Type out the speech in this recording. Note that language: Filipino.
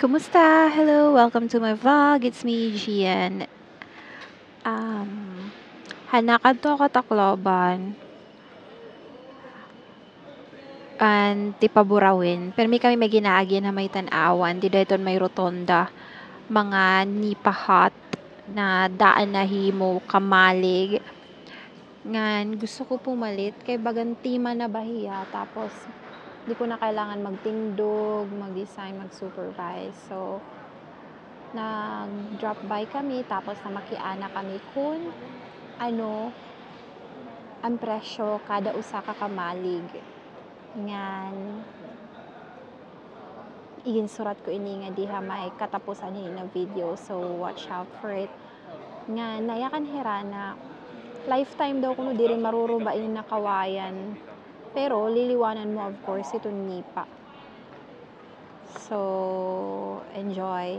Kumusta? Hello, welcome to my vlog. It's me, Gian. Hanakan to ako Tacloban. And tipaburawin. Pero may ginaagi na may tanawan. Di dayton may rotonda. Mga nipahat na daan na himo kamalig. Ngan gusto ko pumalit kay bagantima na bahiya. Tapos di ko na kailangan magtindog, mag-design, mag-supervise. So, nag-drop by kami tapos namakiana kami kung ang presyo kada usa ka kamalig. Ngan iginsurat ko ini nga diha may katapusan ini na video, so watch out for it. Nga nayakan hirana lifetime daw kuno diri maruruba ini nakawayan, pero liliwanan mo of course itong nipa. So enjoy.